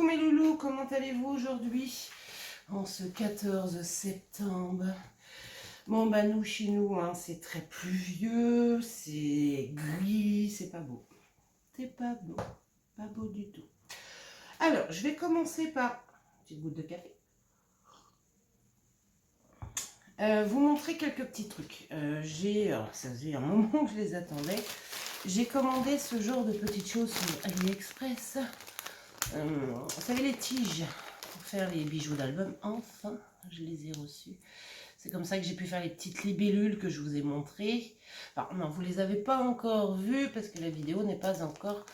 Coucou mes loulous, comment allez-vous aujourd'hui en ce 14 septembre? Bon bah nous chez nous hein, c'est très pluvieux, c'est gris, c'est pas beau. C'est pas beau, pas beau du tout. Alors je vais commencer par une petite goutte de café. Vous montrer quelques petits trucs. Ça faisait un moment que je les attendais. J'ai commandé ce genre de petites choses sur AliExpress. Vous savez les tiges pour faire les bijoux d'album, enfin je les ai reçus. C'est comme ça que j'ai pu faire les petites libellules que je vous ai montrées. Enfin non, vous les avez pas encore vues parce que la vidéo n'est pas encore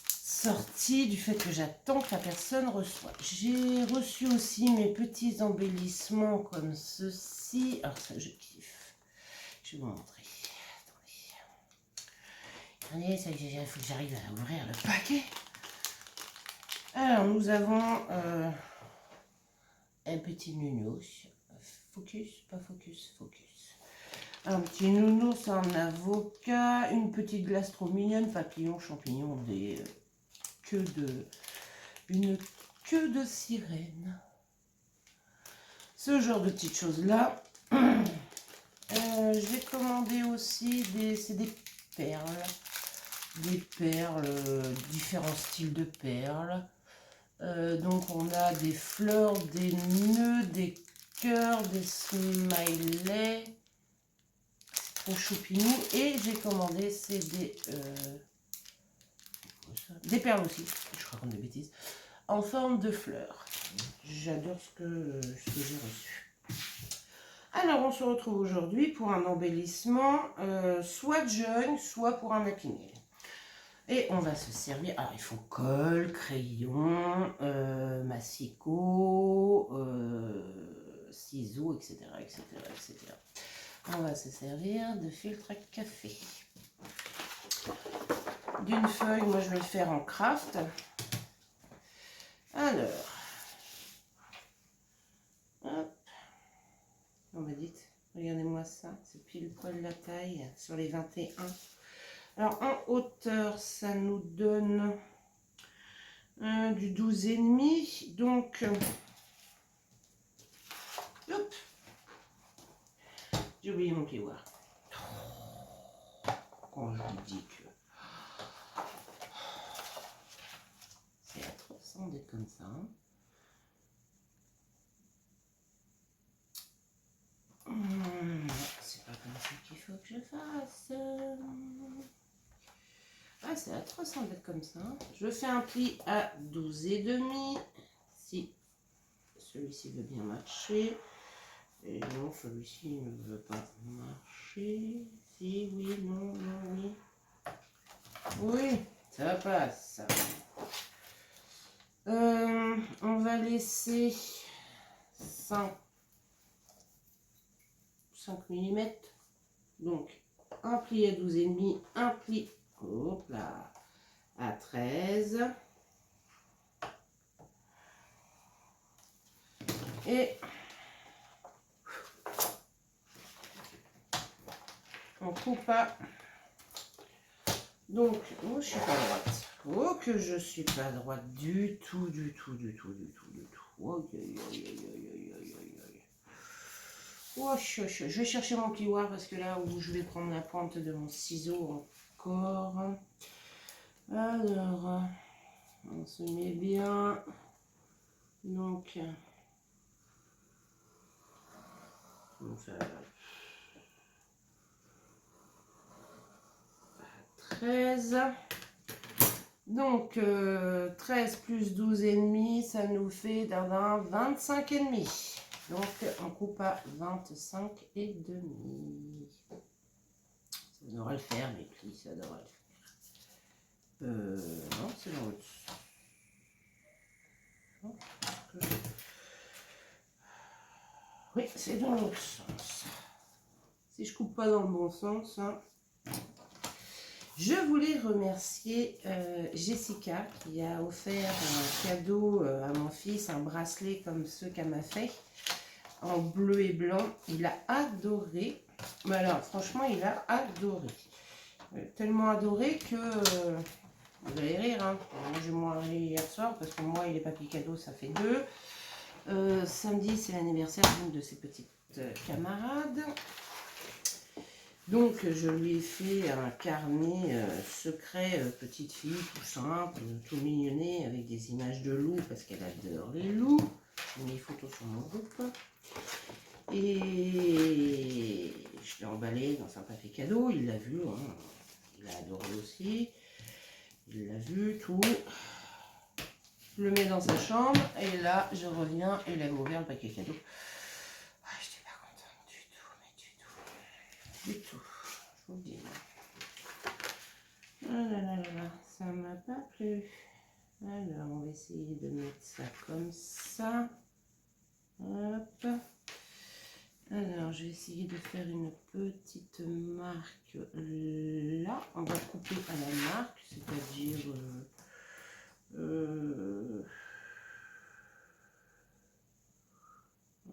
sortie du fait que j'attends que la personne reçoive. J'ai reçu aussi mes petits embellissements comme ceci. Alors ça je kiffe. Je vais vous montrer. Attendez, il faut que j'arrive à ouvrir le paquet. Alors, nous avons un petit nounours. Focus, pas focus, focus. Un petit nounours en avocat. Une petite glace trop mignonne. Papillon, champignon, une queue de sirène. Ce genre de petites choses-là. Je vais commander aussi c'est des perles. Des perles, différents styles de perles. Donc on a des fleurs, des nœuds, des cœurs, des smileys, trop choupinou. Et j'ai commandé c'est des perles aussi, je raconte des bêtises, en forme de fleurs. J'adore ce que j'ai reçu. Alors on se retrouve aujourd'hui pour un embellissement, soit de jeune, soit pour un happy nail. Et on va se servir, alors il faut colle, crayon, massicot, ciseaux, etc., etc., etc. On va se servir de filtre à café. D'une feuille, moi je vais le faire en craft. Alors, hop, on m'a dit, regardez-moi ça, c'est pile poil la taille sur les 21. Alors en hauteur, ça nous donne du 12,5. Donc, hop, j'ai oublié mon plioir. Quand je vous dis que c'est atroce d'être comme ça. C'est pas comme ça qu'il faut que je fasse. Ah, c'est atroce d'être comme ça. Je fais un pli à 12,5. Si celui-ci veut bien marcher. Et non, celui-ci ne veut pas marcher. Si, oui, non, non, oui. Oui, ça passe. On va laisser 5 mm. Donc, un pli à 12,5, un pli hop là, à 13. Et on coupe pas. Donc, oh, je suis pas droite. Oh, que je suis pas droite du tout, du tout, du tout, du tout, du tout. Oh, oh, je vais chercher mon plioir parce que là où je vais prendre la pointe de mon ciseau encore. Alors, on se met bien. Donc, ça 13. Donc, 13 plus 12,5, ça nous fait 25,5. Donc, on coupe à 25,5. Ça devrait le faire, mes plis, ça devrait le faire. Non, c'est dans l'autre sens. Oui, c'est dans l'autre sens. Si je coupe pas dans le bon sens, hein. Je voulais remercier Jessica qui a offert un cadeau à mon fils, un bracelet comme ceux qu'elle m'a fait, en bleu et blanc. Il a adoré. Mais alors, franchement, il a adoré. Tellement adoré que Vous allez rire, hein. Moi, j'ai moins ri hier soir parce que moi, les papiers cadeaux, ça fait 2. Samedi, c'est l'anniversaire d'une de ses petites camarades. Donc, je lui ai fait un carnet secret, petite fille, tout simple, tout mignonné, avec des images de loups, parce qu'elle adore les loups. J'ai mis les photos sur mon groupe. Et je l'ai emballé dans un papier cadeau, il l'a vu, hein. Il a adoré aussi. Il l'a vu, tout. Je le mets dans sa chambre, et là, je reviens, et il avait ouvert le paquet cadeau. Ah, je n'étais pas contente du tout, mais du tout. Du tout. Je vous le dis. Ah là là là là, ça m'a pas plu. Alors, on va essayer de mettre ça comme ça. Hop. Alors, je vais essayer de faire une petite marque là. On va couper à la marque, c'est-à-dire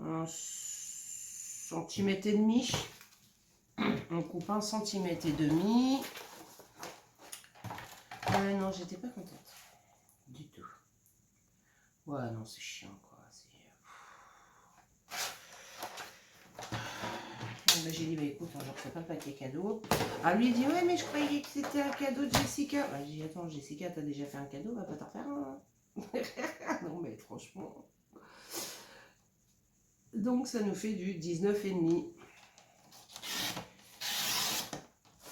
1,5 cm. On coupe 1,5 cm. Non, j'étais pas contente du tout. Ouais, non, c'est chiant quoi. Bah, j'ai dit, bah écoute, je ne refais pas le paquet cadeau. Ah, lui, il dit, ouais, mais je croyais que c'était un cadeau de Jessica. Bah, j'ai dit, attends, Jessica, t'as déjà fait un cadeau, va pas t'en faire un. Non, mais franchement. Donc, ça nous fait du 19,5.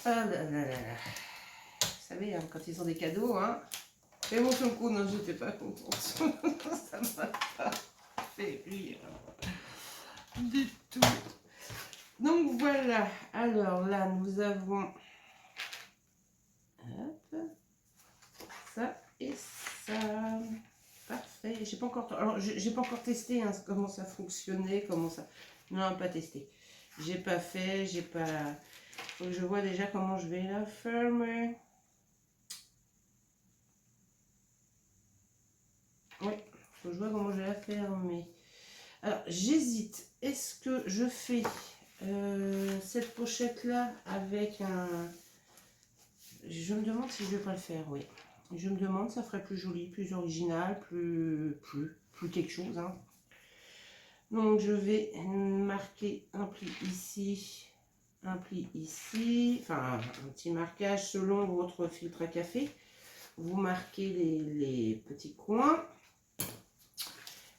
Ah là là là là. Vous savez, hein, quand ils ont des cadeaux, hein. Et mon coup, non, j'étais pas contente. Ça m'a pas fait rire. Du tout. Donc voilà, alors là nous avons hop, ça et ça. Parfait. J'ai pas encore, alors j'ai pas encore testé hein, comment ça fonctionnait, comment ça. Non, pas testé. J'ai pas fait, j'ai pas. Faut que je vois déjà comment je vais la fermer. Oui, faut que je vois comment je vais la fermer. Alors j'hésite. Est-ce que je fais cette pochette là avec un. Je me demande si je vais pas le faire, oui. Je me demande, ça ferait plus joli, plus original, plus quelque chose. Hein. Donc je vais marquer un pli ici, un pli ici, enfin un petit marquage selon votre filtre à café. Vous marquez les petits coins.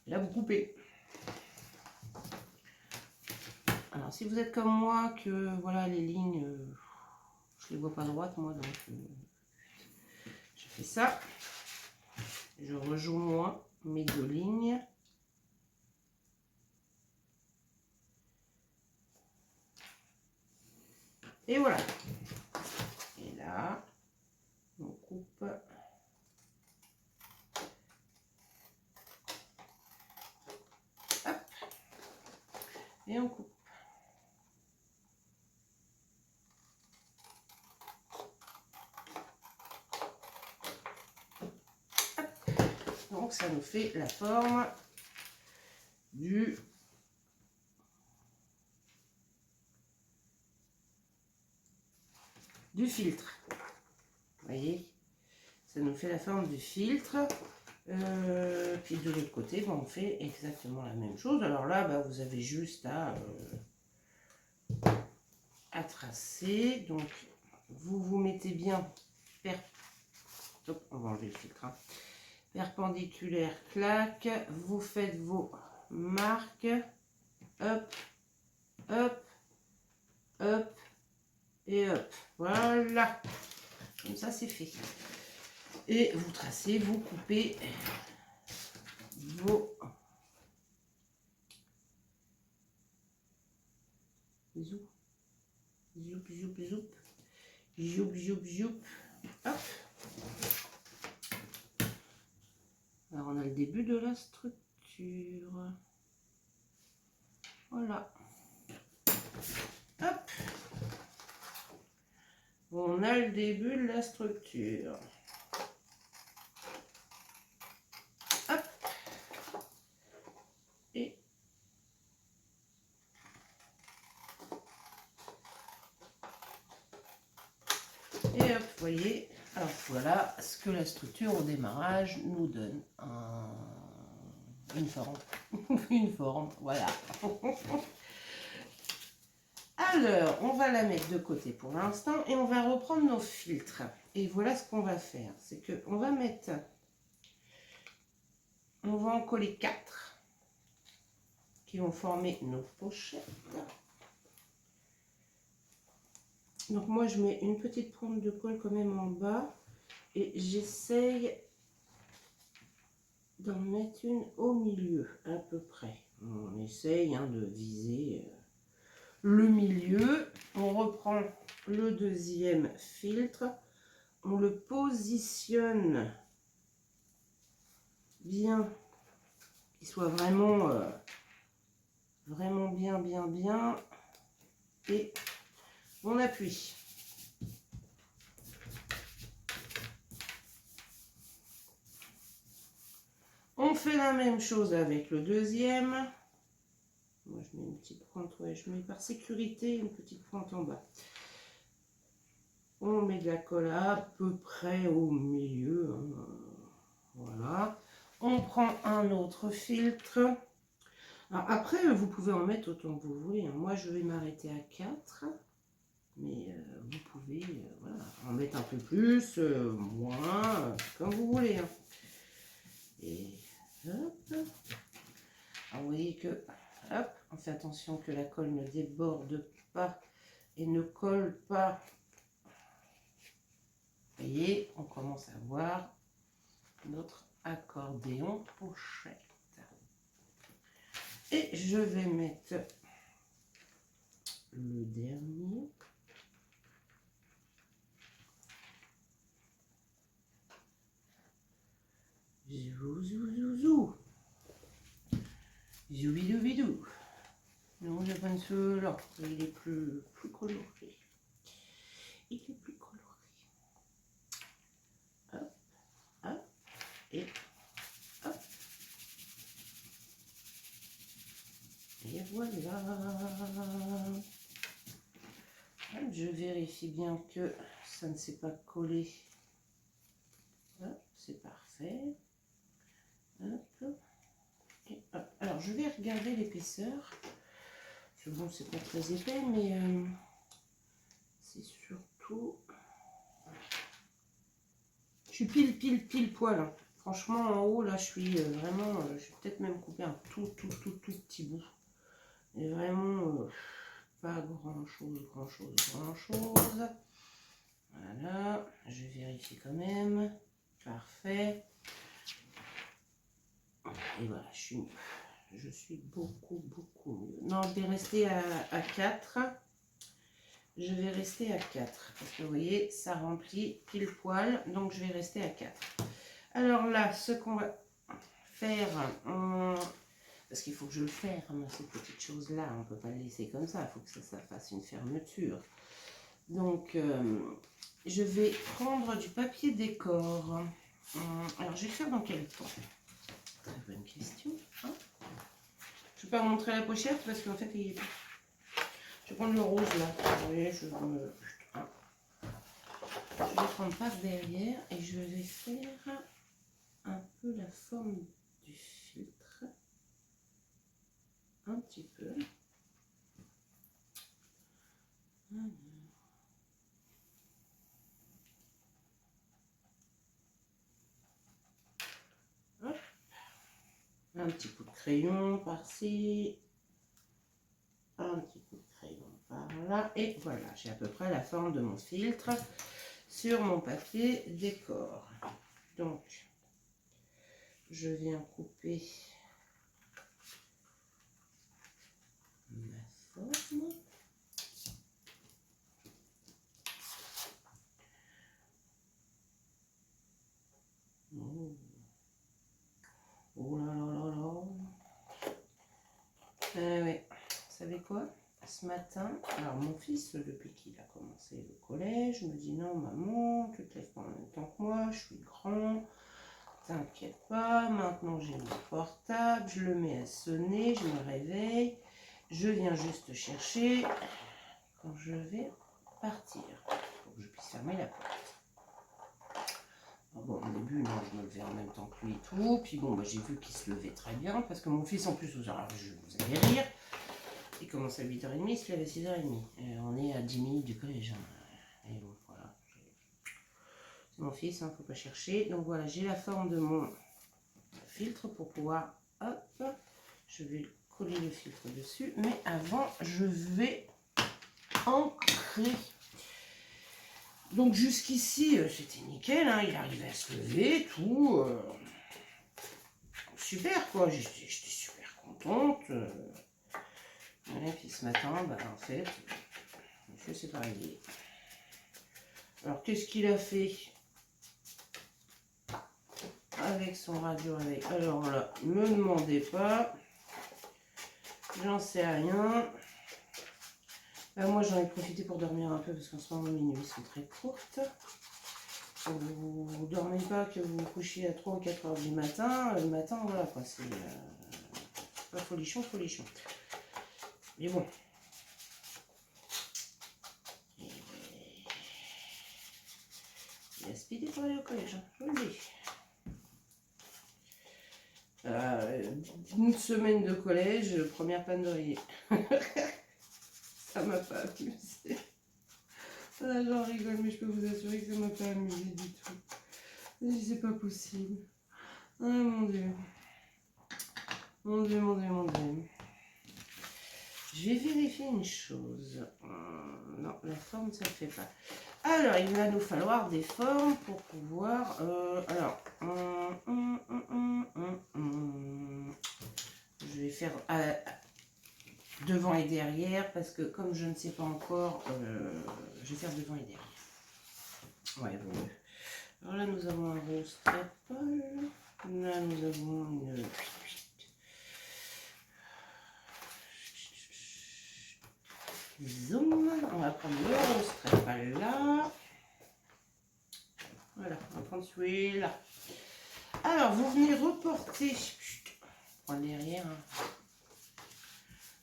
Là vous coupez. Alors si vous êtes comme moi, que voilà les lignes, je les vois pas droites moi, donc je fais ça. Je rejoue moins mes 2 lignes. Et voilà. Et là, on coupe. Hop. Et on coupe. Hop. Donc ça nous fait la forme du filtre. Vous voyez, ça nous fait la forme du filtre. Puis de l'autre côté, ben, on fait exactement la même chose. Alors là, ben, vous avez juste à tracer. Donc, vous vous mettez bien on va enlever le filtre. Hein. Perpendiculaire, clac. Vous faites vos marques. Hop, hop, hop et hop. Voilà. Comme ça, c'est fait. Et vous tracez, vous coupez vos zoup, zoup, zoup, zoup, zoup, zoup, zoup. Hop. Alors on a le début de la structure. Voilà. Hop. On a le début de la structure. Hop. Et hop, vous voyez. Alors, il faut voilà ce que la structure au démarrage nous donne. Une forme. Une forme, voilà. Alors, on va la mettre de côté pour l'instant et on va reprendre nos filtres. Et voilà ce qu'on va faire. C'est qu'on va mettre... On va en coller 4 qui vont former nos pochettes. Donc moi, je mets une petite pointe de colle quand même en bas. Et j'essaye d'en mettre une au milieu, à peu près. On essaye de viser le milieu. On reprend le deuxième filtre. On le positionne bien, qu'il soit vraiment, vraiment bien. Et on appuie. On fait la même chose avec le deuxième. Moi, je mets une petite pointe, ouais, je mets par sécurité une petite pointe en bas. On met de la colle à peu près au milieu. Voilà. On prend un autre filtre. Alors après, vous pouvez en mettre autant que vous voulez. Moi, je vais m'arrêter à 4. Mais vous pouvez voilà, en mettre un peu plus, moins, comme vous voulez. Et hop. Alors, vous voyez que, hop, on fait attention que la colle ne déborde pas et ne colle pas. Vous voyez, on commence à voir notre accordéon pochette. Et je vais mettre le dernier. Zou, zou, zou, zou. Zoubidou, bidou. Non, je prends celui-là. Il est plus coloré. Il est plus coloré. Hop, hop, et hop. Et voilà. Je vérifie bien que ça ne s'est pas collé. C'est parfait. Hop. Et hop. Alors, je vais regarder l'épaisseur. Bon, c'est pas très épais, mais c'est surtout... Je suis pile poil. Hein. Franchement, en haut, là, je suis vraiment... je vais peut-être même couper un tout petit bout. Et vraiment, pas grand-chose. Voilà, je vérifie quand même. Parfait. Et voilà, je suis beaucoup mieux. Non, je vais rester à 4. Je vais rester à 4. Parce que vous voyez, ça remplit pile poil. Donc, je vais rester à 4. Alors là, ce qu'on va faire... parce qu'il faut que je le ferme, ces petites choses-là. On ne peut pas le laisser comme ça. Il faut que ça fasse une fermeture. Donc, je vais prendre du papier décor. Alors, je vais faire dans quel temps? Très bonne question. Hein, je ne vais pas vous montrer la pochette parce qu'en fait, il est... Je vais prendre le rouge là. Vous voyez, je vais prendre par derrière et je vais faire un peu la forme du filtre. Un petit peu. Hop. Un petit coup de crayon par-ci. Un petit coup de crayon par là. Et voilà, j'ai à peu près la forme de mon filtre sur mon papier décor. Donc, je viens couper ma forme. Oh là là là là. Ouais. Vous savez quoi? Ce matin, alors mon fils, depuis qu'il a commencé le collège, me dit non maman, tu te lèves pas en même temps que moi, je suis grand, t'inquiète pas, maintenant j'ai mon portable, je le mets à sonner, je me réveille, je viens juste chercher quand je vais partir, pour que je puisse fermer la porte. Bon, au début, non, je me levais en même temps que lui et tout. Puis bon, bah, j'ai vu qu'il se levait très bien. Parce que mon fils, en plus, vous allez rire. Il commence à 8h30, il se lève à 6h30. Et on est à 10 minutes du collège. Hein. Et bon, voilà. C'est mon fils, hein, faut pas chercher. Donc voilà, j'ai la forme de mon filtre pour pouvoir... Hop, je vais coller le filtre dessus. Mais avant, je vais ancrer. Donc jusqu'ici, c'était nickel, hein, il arrivait à se lever, tout. Super, quoi, j'étais super contente. Et puis ce matin, bah, en fait, monsieur s'est pas réveillé. Alors, qu'est-ce qu'il a fait avec son radio réveil? Alors là, ne me demandez pas. J'en sais rien. Moi, j'en ai profité pour dormir un peu parce qu'en ce moment, mes nuits sont très courtes. Vous ne dormez pas, que vous vous couchez à 3 ou 4 heures du matin. Le matin, voilà quoi, c'est pas folichon, folichon. Mais bon. Il a speedé pour aller au collège, hein, je vous le dis. Une semaine de collège, première panne d'oreiller. Ça m'a pas amusé. Là, j'en rigole, mais je peux vous assurer que ça m'a pas amusé du tout. C'est pas possible. Ah mon dieu. Mon dieu, mon dieu, mon dieu. Je vais vérifier une chose. Non, la forme, ça ne fait pas. Alors, il va nous falloir des formes pour pouvoir... alors... je vais faire devant et derrière, parce que comme je ne sais pas encore, je vais faire devant et derrière. Ouais, bon. Alors là, nous avons un rose très pâle. Là, nous avons une... Zoom, on va prendre le rose très pâle là. Voilà, on va prendre celui-là. Alors, vous venez reporter. Prends derrière. Hein.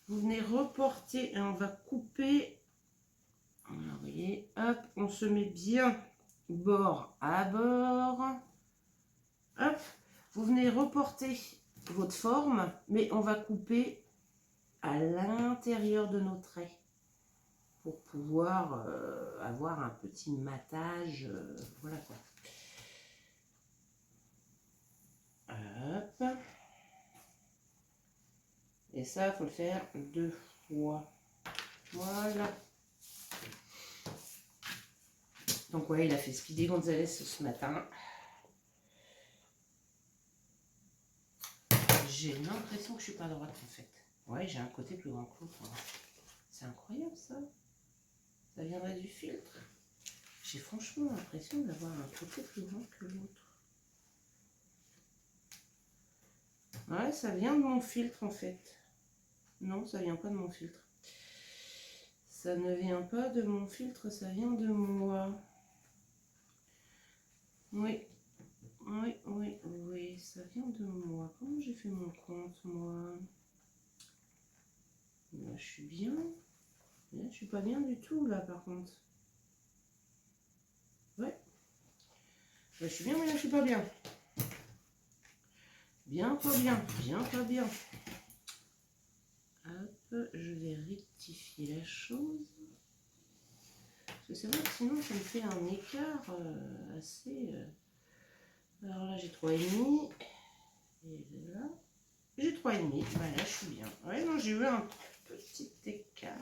Vous venez reporter et on va couper. Voilà, vous voyez, hop, on se met bien bord à bord. Hop, vous venez reporter votre forme, mais on va couper à l'intérieur de nos traits. Pour pouvoir avoir un petit matage, voilà quoi. Hop. Et ça, il faut le faire 2 fois. Voilà. Donc ouais, il a fait Speedy Gonzalez ce matin. J'ai l'impression que je suis pas droite en fait. Ouais, j'ai un côté plus grand que l'autre. C'est incroyable ça. Ça viendrait du filtre. J'ai franchement l'impression d'avoir un côté plus grand que l'autre. Ouais, ça vient de mon filtre en fait. Non, ça vient pas de mon filtre. Ça ne vient pas de mon filtre, ça vient de moi. Oui, oui, oui, oui, ça vient de moi. Comment j'ai fait mon compte, moi? Là, je suis bien. Là, je suis pas bien du tout, là, par contre. Ouais. Là, je suis bien, mais là, je suis pas bien. Bien, pas bien. Bien, pas bien. Hop, je vais rectifier la chose. Parce que c'est vrai que sinon, ça me fait un écart assez... Alors là, j'ai 3,5. Et là, j'ai 3,5. Voilà, je suis bien. Ouais, non, j'ai eu un petit écart.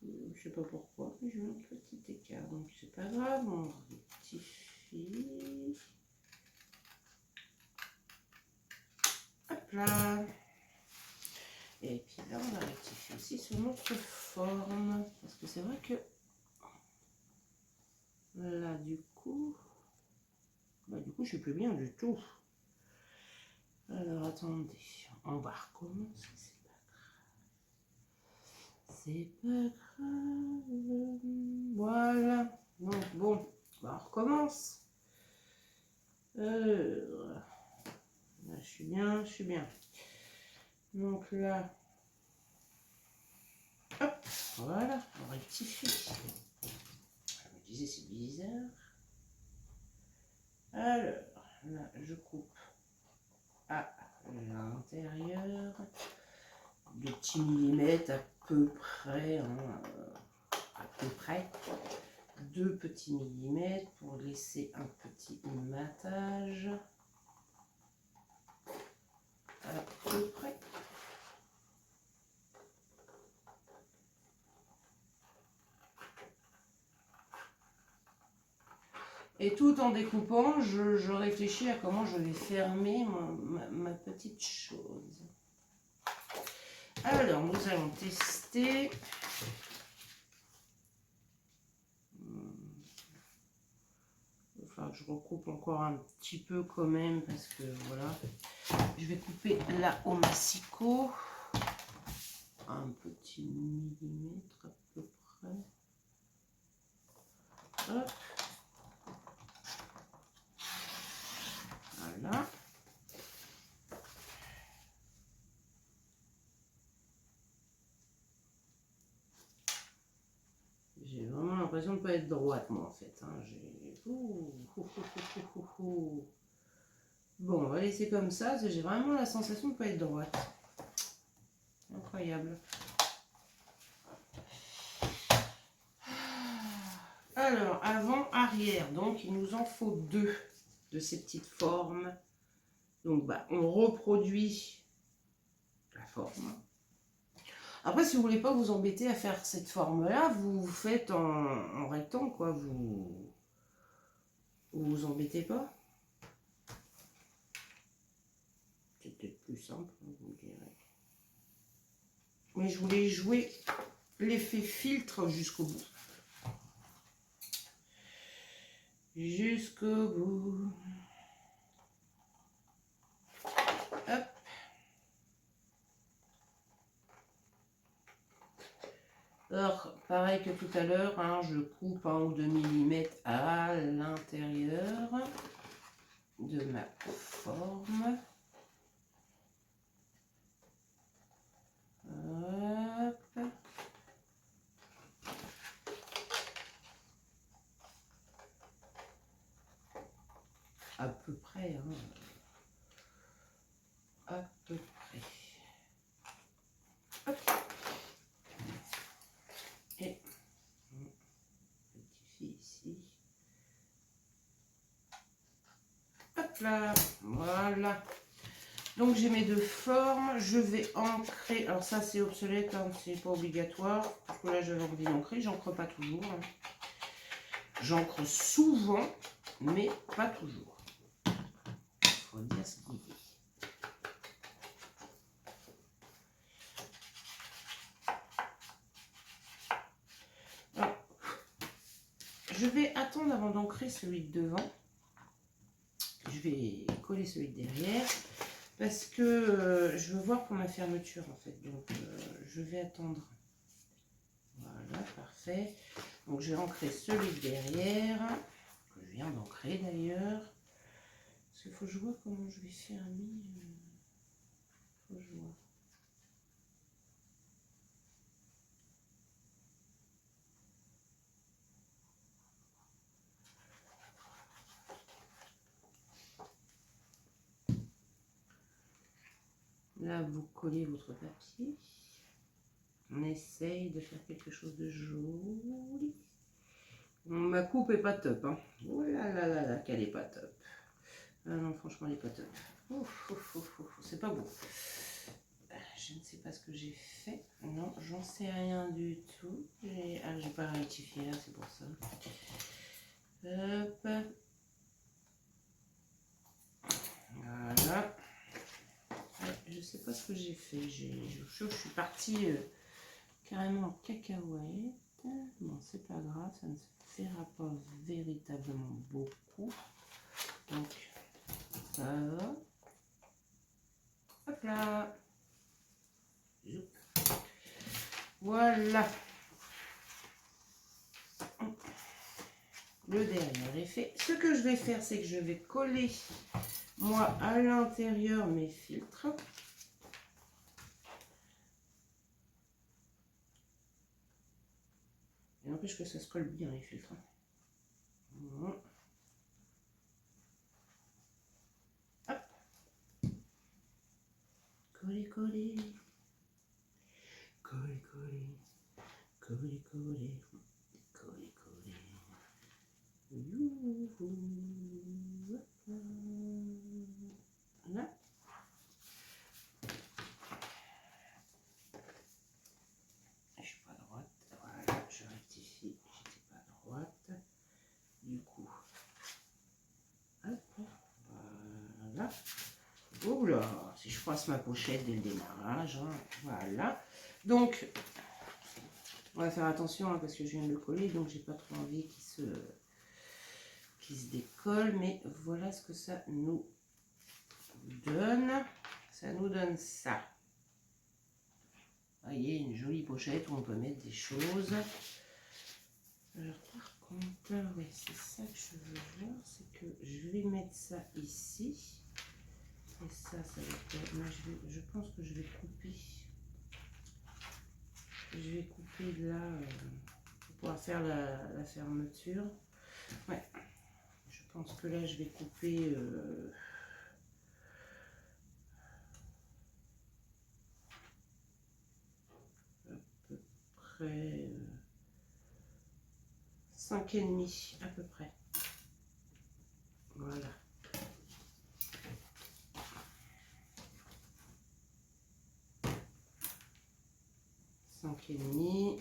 Je sais pas pourquoi, mais j'ai eu un petit écart. Donc, c'est pas grave, on rectifie. Hop là. Et puis là, on va rectifier aussi sur notre forme. Parce que c'est vrai que là, du coup, je suis plus bien du tout. Alors, attendez, on va recommencer. C'est pas grave. Voilà. Donc, bon, on recommence. Là, je suis bien, je suis bien. Donc là, hop, voilà, on rectifie. Je me disais, c'est bizarre. Alors, là, je coupe à l'intérieur de petits millimètres à peu près, hein, à peu près 2 petits millimètres pour laisser un petit matage à peu près. Et tout en découpant, je réfléchis à comment je vais fermer ma petite chose. Alors, nous allons tester. Il va falloir que je recoupe encore un petit peu quand même parce que voilà. Je vais couper là au massicot. Un petit millimètre à peu près. Hop. Voilà. J'ai vraiment l'impression de ne pas être droite, moi, en fait. Hein. Bon, on va laisser comme ça. J'ai vraiment la sensation de ne pas être droite. Incroyable. Alors, avant, arrière. Donc, il nous en faut 2 de ces petites formes. Donc, bah, on reproduit la forme. Après, si vous voulez pas vous embêter à faire cette forme-là, vous faites en rectangle, quoi. Vous embêtez pas. C'est peut-être plus simple, vous me direz. Mais je voulais jouer l'effet filtre jusqu'au bout. Jusqu'au bout. Hop. Alors, pareil que tout à l'heure, hein, je coupe 1 ou 2 mm à l'intérieur de ma forme. Hop. À peu près, hein. À peu près. Hop. Et petit fil ici. Hop là, voilà. Donc j'ai mes 2 formes, je vais ancrer, alors ça c'est obsolète, hein, c'est pas obligatoire, parce que là j'avais envie d'ancrer, j'encre pas toujours. Hein. J'encre souvent, mais pas toujours. Il faut dire ce qu'il dit. Alors, je vais attendre avant d'ancrer celui de devant. Je vais coller celui de derrière. Parce que je veux voir pour ma fermeture en fait, donc je vais attendre. Voilà, parfait. Donc je vais ancrer celui de derrière, que je viens d'ancrer d'ailleurs. Parce qu'il faut que je vois comment je vais fermer. Faut que je vois. Là, vous collez votre papier. On essaye de faire quelque chose de joli. Ma coupe est pas top. Hein. Oh là là là là, qu'elle est pas top. Ah non, franchement, elle est pas top. Ouf, ouf, ouf, ouf, c'est pas beau. Je ne sais pas ce que j'ai fait. Non, j'en sais rien du tout. J'ai pas rectifié là, c'est pour ça. Hop. Voilà. Je sais pas ce que j'ai fait. Je suis partie carrément en cacahuète. Bon, c'est pas grave, ça ne se fera pas véritablement beaucoup. Donc, ça va. Hop là. Voilà. Le derrière est fait. Ce que je vais faire, c'est que je vais coller, moi, à l'intérieur mes filtres. Et n'empêche que ça se colle bien, les filtres. coller. Coller, coller. Coller, coller. Coller, coller. Youhou. Voilà. Je suis pas à droite. Voilà, je rectifie. J'étais pas à droite. Du coup. Hop. Voilà. Oula, si je passe ma pochette dès le démarrage. Hein. Voilà. Donc, on va faire attention hein, parce que je viens de le coller. Donc, j'ai pas trop envie qu'il se décolle. Mais voilà ce que ça nous donne. Ça nous donne ça. Vous voyez, une jolie pochette où on peut mettre des choses. Alors, par contre, oui, c'est ça que je veux voir. C'est que je vais mettre ça ici. Et ça va être... Moi, je pense que je vais couper. Je vais couper là pour pouvoir faire la fermeture. Ouais. Je pense que là, je vais couper... à peu près 5,5 à peu près. Voilà. Et demi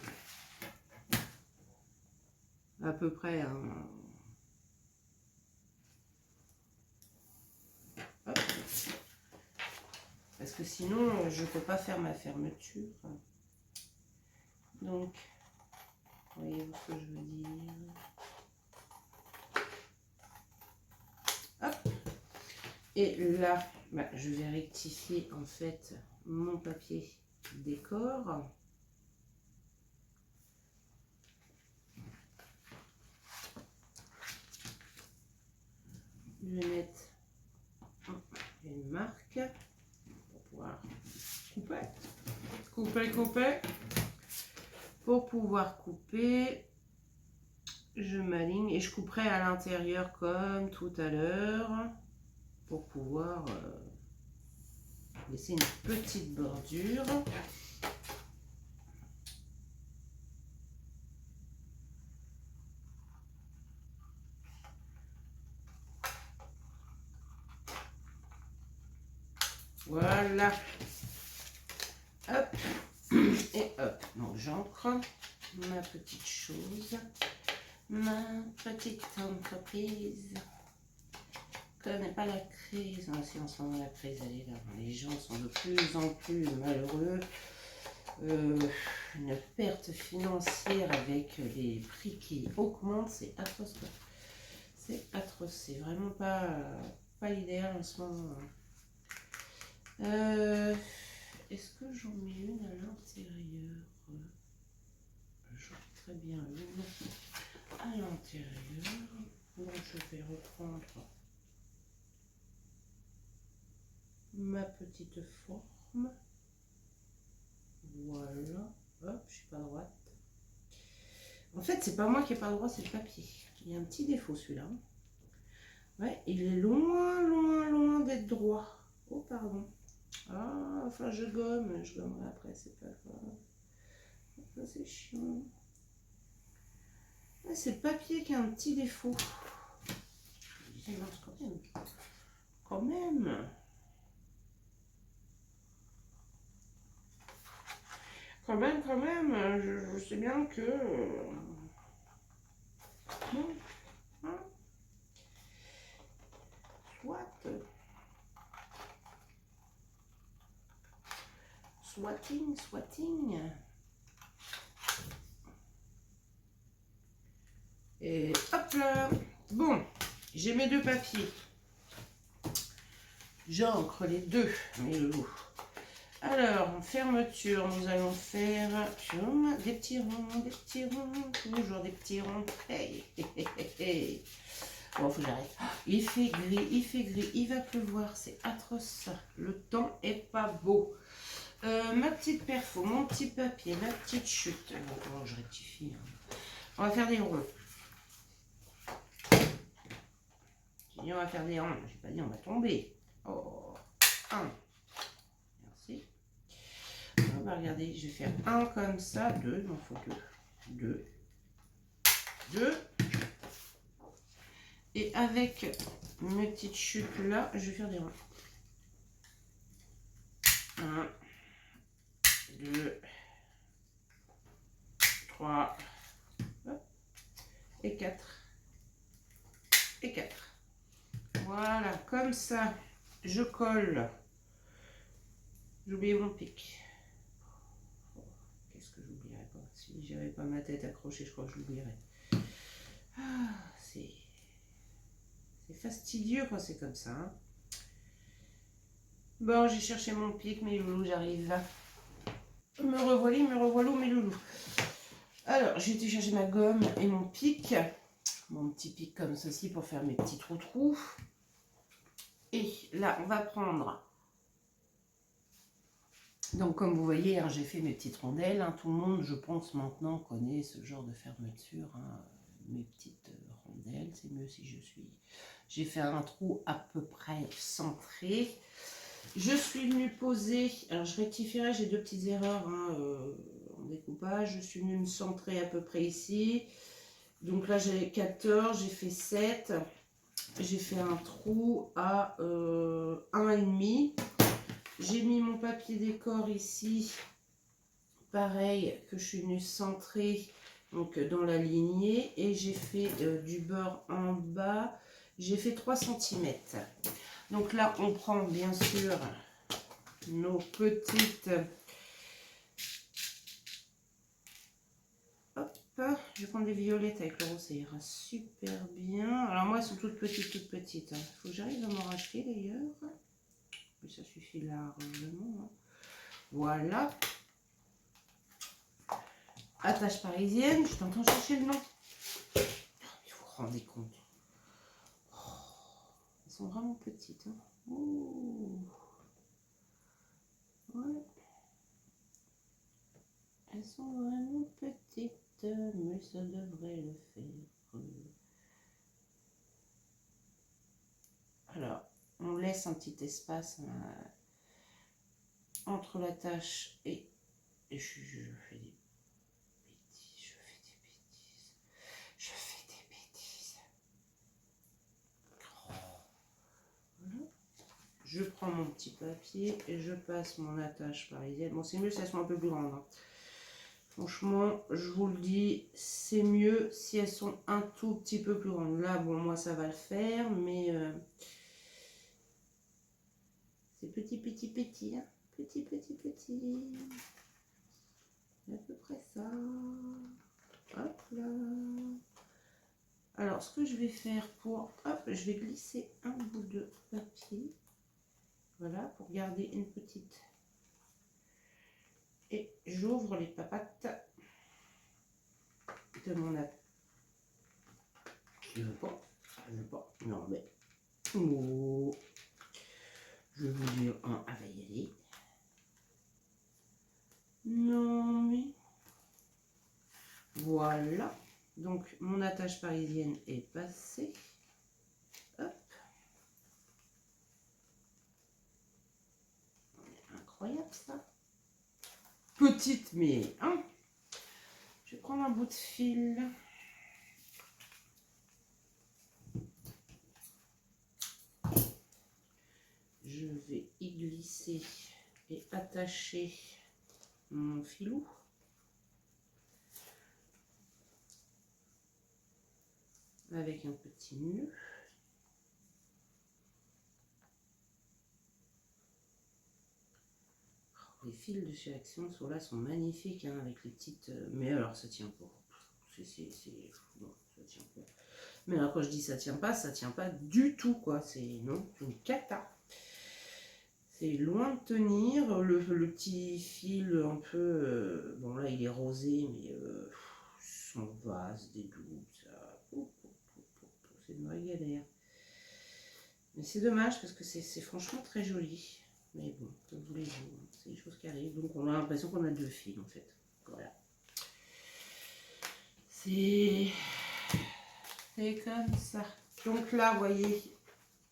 à peu près hein. Hop. Parce que sinon je peux pas faire ma fermeture, donc voyez-vous ce que je veux dire. Hop. Et là bah, je vais rectifier en fait mon papier décor. Je vais mettre une marque pour pouvoir couper. Pour pouvoir couper, je m'aligne et je couperai à l'intérieur comme tout à l'heure pour pouvoir laisser une petite bordure. Voilà. Hop. Et hop. Donc j'ancre ma petite chose. Ma petite entreprise. Connais pas la crise. Ah, si en ce moment la crise elle est là. Les gens sont de plus en plus malheureux. Une perte financière avec les prix qui augmentent, c'est atroce. C'est atroce. C'est vraiment pas l'idéal en ce moment. Est-ce que j'en mets une à l'intérieur? J'en très bien une à l'intérieur. Donc je vais reprendre ma petite forme. Voilà. Hop, je suis pas droite. En fait, c'est pas moi qui ai pas droit, c'est le papier. Il y a un petit défaut celui-là. Ouais, il est loin d'être droit. Oh, pardon. Ah, enfin, je gommerai après, c'est pas grave. Ça, c'est chiant. Ouais, c'est le papier qui a un petit défaut. Je disais, mince, quand même. Quand même. Quand même, je sais bien que... Bon, hein? Swatting. Et hop là. Bon, j'ai mes deux papiers. J'encre les deux, mes loulous. Alors, en fermeture, nous allons faire des petits ronds, toujours des petits ronds. Hey, hey, hey, hey. Bon, faut que j'arrête. Il fait gris, il va pleuvoir, c'est atroce. Le temps est pas beau. Ma petite perfo, mon petit papier, ma petite chute. Bon, je rectifie. Hein. On va faire des ronds. J'ai dit on va faire des ronds. J'ai pas dit on va tomber. Oh, 1. Merci. regardez, je vais faire un comme ça, deux, il m'en faut deux, deux. Et avec mes petites chutes là, je vais faire des rangs. 1, 2, 3, et 4. Et 4. Voilà, comme ça, je colle. J'ai oublié mon pic. Qu'est-ce que j'oublierais pas? Si j'avais pas ma tête accrochée, je crois que je l'oublierais. Ah, c'est fastidieux quand c'est comme ça. Hein. Bon, j'ai cherché mon pic, mes loulous, j'arrive. Me revoilà, mes loulous. Alors, j'ai été chercher ma gomme et mon pic. Mon petit pic comme ceci pour faire mes petits trous-trous. Et là, on va prendre... Donc, comme vous voyez, hein, j'ai fait mes petites rondelles. Hein. Tout le monde, je pense, maintenant connaît ce genre de fermeture. Hein. Mes petites rondelles, c'est mieux si je suis... J'ai fait un trou à peu près centré. Je suis venue poser... Alors, je rectifierai, j'ai deux petites erreurs hein, en découpage. Je suis venue me centrer à peu près ici. Donc là, j'ai 14, j'ai fait 7. J'ai fait un trou à 1,5. J'ai mis mon papier décor ici, pareil, que je suis venue centrer donc, dans la lignée. Et j'ai fait du beurre en bas, j'ai fait 3 cm. Donc là, on prend bien sûr nos petites... Hop, je vais prendre des violettes avec le rose, ça ira super bien. Alors moi, elles sont toutes petites, Il faut que j'arrive à m'en racheter d'ailleurs. Mais ça suffit largement. Hein. Voilà. Attache parisienne, je t'entends chercher le nom. Il vous vous rendez compte. Oh, elles sont vraiment petites. Hein. Oh. Ouais. Elles sont vraiment petites, mais ça devrait le faire. Alors, on laisse un petit espace entre la tâche et je fais des bêtises, je fais des bêtises. Oh. Voilà. Je prends mon petit papier et je passe mon attache parisienne. Bon, c'est mieux si elles sont un peu plus grandes. Hein. Franchement, je vous le dis, c'est mieux si elles sont un tout petit peu plus grandes. Là, bon, moi, ça va le faire, mais c'est petit. Hein. Petit. À peu près ça. Hop là. Alors, ce que je vais faire pour... Hop, je vais glisser un bout de papier. Voilà, pour garder une petite... Et j'ouvre les papates de mon attache. Je veux pas. Non, mais... Oh. Je vais vous dire un, elle va y aller. Non, mais... Voilà. Donc, mon attache parisienne est passée. Hop. Incroyable, ça. Petite, mais... Hein. Je vais prendre un bout de fil. Je vais y glisser et attacher mon filou. Avec un petit nœud. Les fils de chez Action sont magnifiques hein, avec les petites... mais alors ça tient pas. Non, ça tient pas. Mais alors quand je dis ça tient pas du tout quoi. C'est non, c'est une cata. C'est loin de tenir. Le petit fil un peu... bon là il est rosé mais son vase, des doubles, ça... c'est une vraie galère. Mais c'est dommage parce que c'est franchement très joli. Mais bon, comme vous les voyez, c'est des choses qui arrivent. Donc on a l'impression qu'on a deux fils en fait. Voilà. C'est comme ça. Donc là, vous voyez,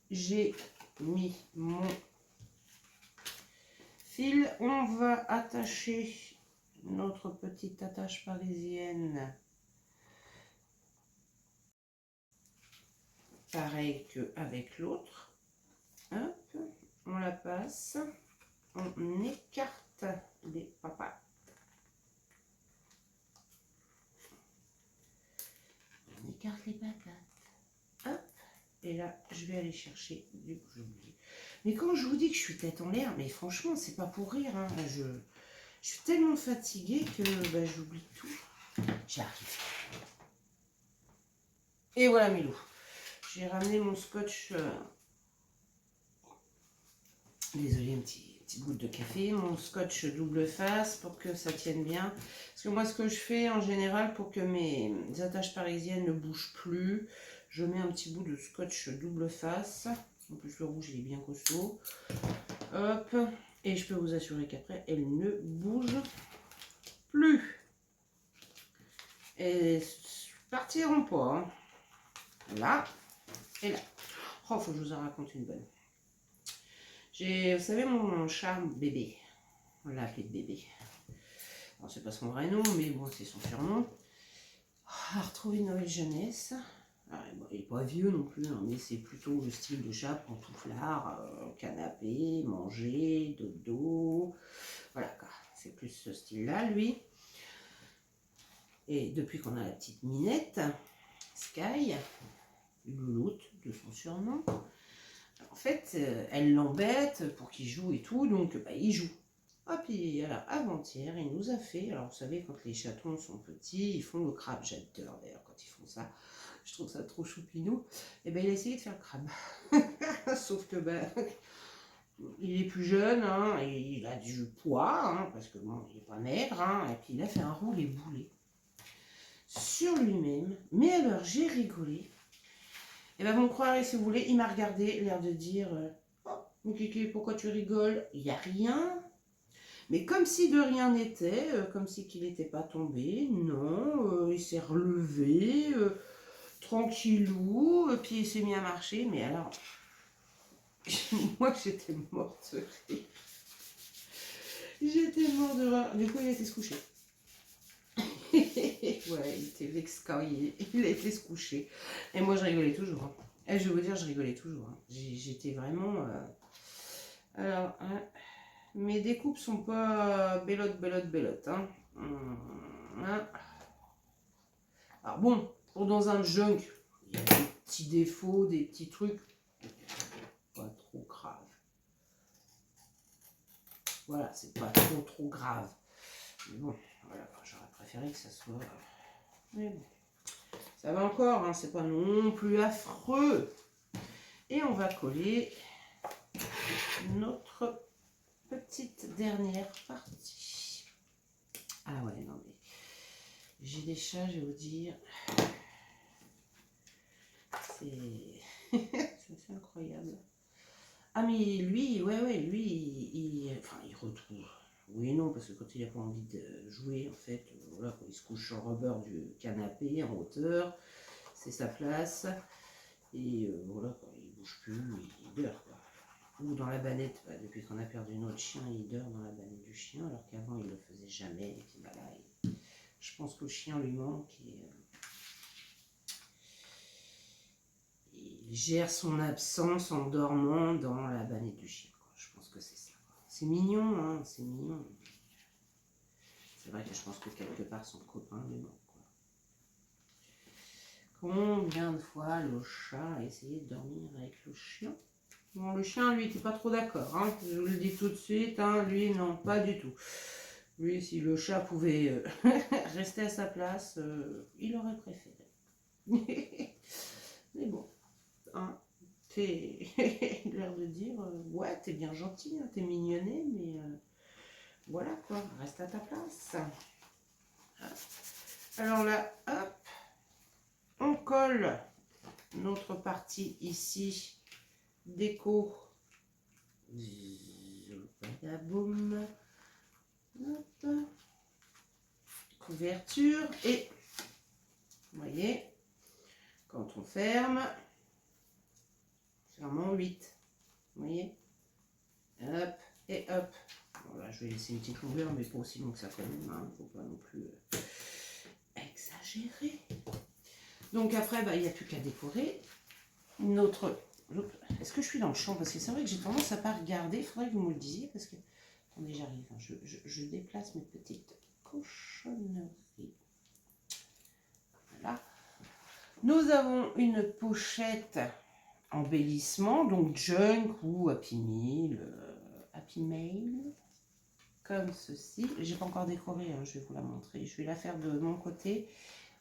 j'ai mis mon fil. On va attacher notre petite attache parisienne. Pareil qu'avec l'autre. Hop, on la passe. On écarte les papas. On écarte les patates. Hop. Et là, je vais aller chercher du coup, j'ai oublié. Mais quand je vous dis que je suis tête en l'air, mais franchement, c'est pas pour rire. Hein. Je suis tellement fatiguée que bah, j'oublie tout. J'y arrive. Et voilà mes loups. J'ai ramené mon scotch. Désolée, une petite goutte de café. Mon scotch double face pour que ça tienne bien. Parce que moi, ce que je fais en général pour que mes attaches parisiennes ne bougent plus, je mets un petit bout de scotch double face. En plus, le rouge, il est bien costaud. Hop. Et je peux vous assurer qu'après, elle ne bouge plus. Et partiront pas. Hein. Là et là. Oh, faut que je vous en raconte une bonne. J'ai, vous savez, mon chat bébé. On l'a appelé bébé. Alors, c'est pas son vrai nom, mais bon, c'est son surnom. A retrouvé une nouvelle jeunesse. Alors, bon, il n'est pas vieux non plus, hein, mais c'est plutôt le style de chat pantouflard, canapé, manger, dodo. Voilà, c'est plus ce style-là, lui. Et depuis qu'on a la petite Minette, Sky, louloute de son surnom, en fait, elle l'embête pour qu'il joue et tout, donc bah, il joue. Ah, puis alors, avant-hier, il nous a fait, alors vous savez, quand les chatons sont petits, ils font le crabe. J'adore d'ailleurs quand ils font ça. Je trouve ça trop choupinou. Et ben il a essayé de faire le crabe. Sauf que ben, il est plus jeune, hein, et il a du poids, hein, parce que bon, il n'est pas maigre, hein, et puis il a fait un roulé boulet sur lui-même. Mais alors, j'ai rigolé. Et ben vous me croirez si vous voulez, il m'a regardé, l'air de dire oh, mon kiki, pourquoi tu rigoles? Il n'y a rien. Mais comme si de rien n'était, comme si qu'il n'était pas tombé, non, il s'est relevé, tranquillou, puis il s'est mis à marcher, mais alors, moi j'étais morte de rire. J'étais morte de rire. Du coup, il a été se coucher. Ouais, il était vexcaillé, il a été se coucher. Et moi je rigolais toujours. Hein. Et je vais vous dire, je rigolais toujours. Hein. J'étais vraiment... Alors, hein, mes découpes sont pas bellotte. Hein. Hein. Alors bon, pour dans un junk, il y a des petits défauts, des petits trucs. Pas trop grave. Voilà, c'est pas trop grave. Mais bon, voilà, j'aurais préféré que ça soit... Mais bon, ça va encore, hein, c'est pas non plus affreux. Et on va coller notre petite dernière partie. Ah ouais, non mais... J'ai des chats, je vais vous dire... C'est incroyable. Ah mais lui, ouais, lui, il retrouve. Oui et non, parce que quand il n'a pas envie de jouer, en fait, voilà, quand il se couche sur le rebord du canapé en hauteur, c'est sa place. Et voilà, quand il bouge plus, il dort. Quoi. Ou dans la banette, bah, depuis qu'on a perdu notre chien, il dort dans la banette du chien, alors qu'avant il ne le faisait jamais. Et puis, bah, là, je pense que le chien lui manque et il gère son absence en dormant dans la banette du chien. Quoi. Je pense que c'est ça. C'est mignon, hein, c'est mignon. C'est vrai que je pense que quelque part son copain lui manque. Quoi. Combien de fois le chat a essayé de dormir avec le chien? Bon, le chien, lui, n'était pas trop d'accord. Hein. Je vous le dis tout de suite, hein, lui, non, pas du tout. Lui, si le chat pouvait rester à sa place, il aurait préféré. Mais bon, hein, t'es l'air de dire, ouais, t'es bien gentil, hein, t'es mignonné, mais voilà quoi, reste à ta place. Alors là, hop, on colle notre partie ici, déco, boum, hop, couverture et, vous voyez, quand on ferme, ferme en 8, vous voyez, hop et hop, je vais laisser une petite longueur, mais pas aussi long que ça quand même, hein. Faut pas non plus exagérer. Donc après, bah, il n'y a plus qu'à décorer notre... Est-ce que je suis dans le champ? Parce que c'est vrai que j'ai tendance à pas regarder. Il faudrait que vous me le disiez, parce que... Attendez, j'arrive. Je déplace mes petites cochonneries. Voilà. Nous avons une pochette embellissement, donc Junk ou Happy Mail, comme ceci. J'ai pas encore décoré, hein, je vais vous la montrer. Je vais la faire de mon côté,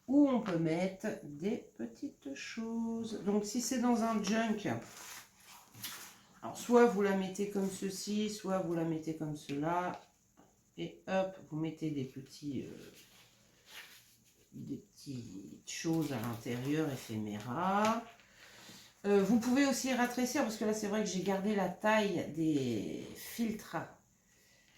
où on peut mettre des petites choses. Donc si c'est dans un Junk, alors soit vous la mettez comme ceci, soit vous la mettez comme cela, et hop, vous mettez des petites choses à l'intérieur, éphéméras. Vous pouvez aussi rétrécir, parce que là c'est vrai que j'ai gardé la taille des filtres.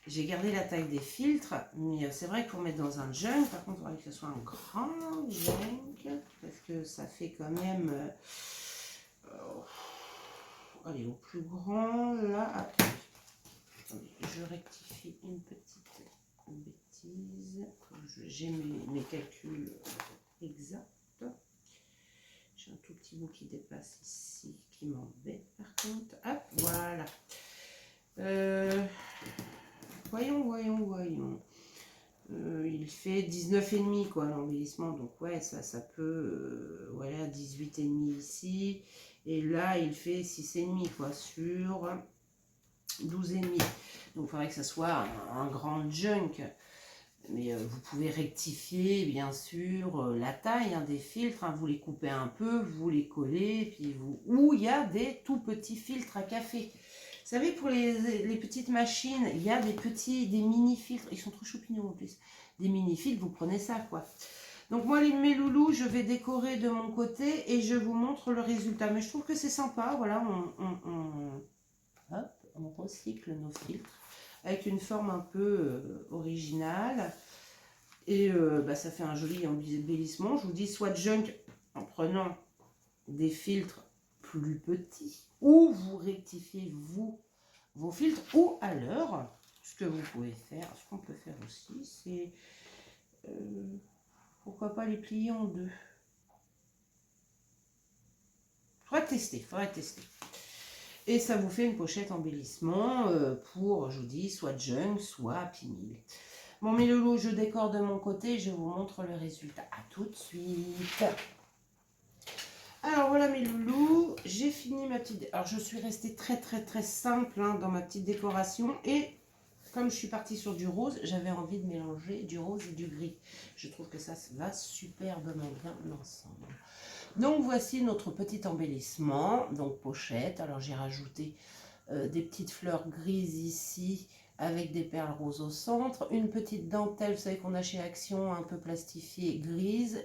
J'ai gardé la taille des filtres, mais c'est vrai qu'on met dans un junk. Par contre, il faudrait que ce soit un grand junk, parce que ça fait quand même... allez, au plus grand, là... Attendez, je rectifie une petite bêtise. J'ai mes calculs exacts. J'ai un tout petit bout qui dépasse ici, qui m'embête par contre. Hop, voilà. Voyons. Il fait 19,5 quoi l'embellissement. Donc ouais, ça peut... voilà, 18,5 ici. Et là, il fait 6,5 quoi sur 12,5. Donc il faudrait que ça soit un grand junk. Mais vous pouvez rectifier bien sûr la taille des filtres, hein. Vous les coupez un peu, vous les collez, puis ou il y a des tout petits filtres à café. Vous savez, pour les petites machines, il y a des mini filtres, ils sont trop choupignons en plus. Des mini filtres, vous prenez ça quoi. Donc moi mes loulous, je vais décorer de mon côté et je vous montre le résultat. Mais je trouve que c'est sympa, voilà, on recycle nos filtres avec une forme un peu originale. Et bah, ça fait un joli embellissement. Je vous dis, soit junk en prenant des filtres plus petits, ou vous rectifiez vos filtres, ou alors, ce que vous pouvez faire, ce qu'on peut faire aussi, c'est pourquoi pas les plier en deux. Faudrait tester. Et ça vous fait une pochette embellissement pour, je vous dis, soit junk, soit Happy Meal. Bon, mes loulous, je décore de mon côté, je vous montre le résultat. À tout de suite. Alors voilà mes loulous, j'ai fini ma petite... Alors je suis restée très simple hein, dans ma petite décoration. Et comme je suis partie sur du rose, j'avais envie de mélanger du rose et du gris. Je trouve que ça va superbement bien ensemble. Donc voici notre petit embellissement, donc pochette. Alors j'ai rajouté des petites fleurs grises ici avec des perles roses au centre, une petite dentelle, vous savez qu'on a chez Action, un peu plastifiée grise,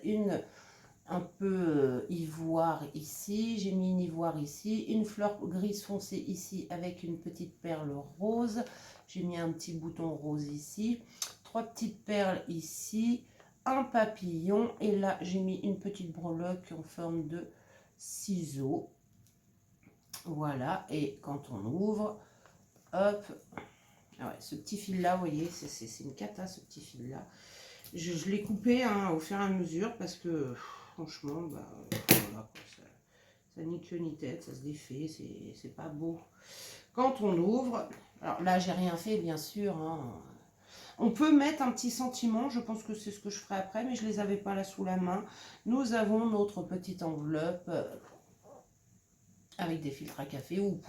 un peu ivoire ici, j'ai mis une ivoire ici, une fleur grise foncée ici avec une petite perle rose, j'ai mis un petit bouton rose ici, 3 petites perles ici, un papillon et là j'ai mis une petite breloque en forme de ciseaux. Voilà, et quand on ouvre, hop, ah ouais, ce petit fil là, vous voyez, c'est une cata ce petit fil là. Je l'ai coupé hein, au fur et à mesure parce que franchement, bah, voilà, ça ni queue ni tête, ça se défait, c'est pas beau. Quand on ouvre, alors là j'ai rien fait bien sûr, hein. On peut mettre un petit sentiment, je pense que c'est ce que je ferai après, mais je les avais pas là sous la main. Nous avons notre petite enveloppe avec des filtres à café où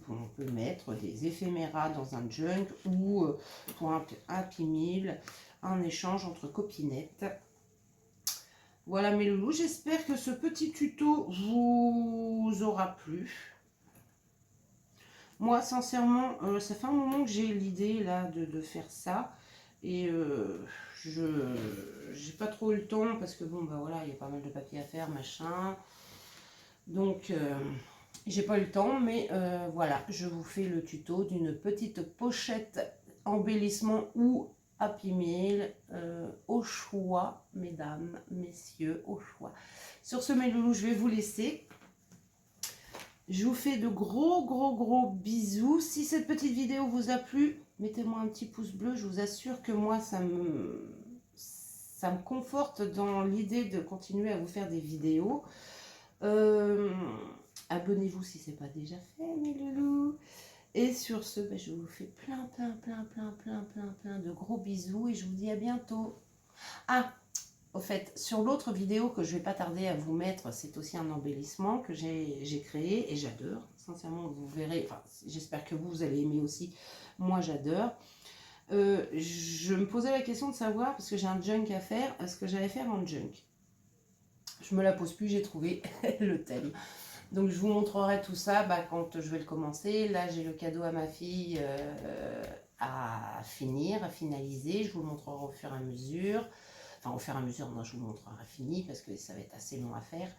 on peut mettre des éphéméras dans un junk ou pour un Happy Meal, un échange entre copinettes. Voilà mes loulous, j'espère que ce petit tuto vous aura plu. Moi sincèrement, ça fait un moment que j'ai l'idée là de faire ça et j'ai pas trop eu le temps parce que bon bah voilà, il y a pas mal de papier à faire, machin. Donc j'ai pas eu le temps, mais voilà, je vous fais le tuto d'une petite pochette embellissement ou Happy Meal au choix, mesdames, messieurs, au choix. Sur ce, mes loulous, je vais vous laisser. Je vous fais de gros bisous. Si cette petite vidéo vous a plu, mettez-moi un petit pouce bleu. Je vous assure que moi, ça me conforte dans l'idée de continuer à vous faire des vidéos. Abonnez-vous si ce n'est pas déjà fait, mes loulous. Et sur ce, ben, je vous fais plein de gros bisous et je vous dis à bientôt. Ah, au fait, sur l'autre vidéo que je vais pas tarder à vous mettre, c'est aussi un embellissement que j'ai créé et j'adore. Sincèrement, vous verrez, enfin, j'espère que vous allez aimer aussi. Moi, j'adore. Je me posais la question de savoir, parce que j'ai un junk à faire, ce que j'allais faire en junk. Je me la pose plus, j'ai trouvé le thème. Donc, je vous montrerai tout ça quand je vais le commencer. Là, j'ai le cadeau à ma fille à finir, à finaliser. Je vous le montrerai au fur et à mesure. Enfin, au fur et à mesure, non, je vous montrerai fini parce que ça va être assez long à faire.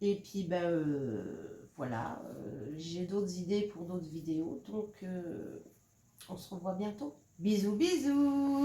Et puis, voilà, j'ai d'autres idées pour d'autres vidéos. Donc, on se revoit bientôt. Bisous, bisous!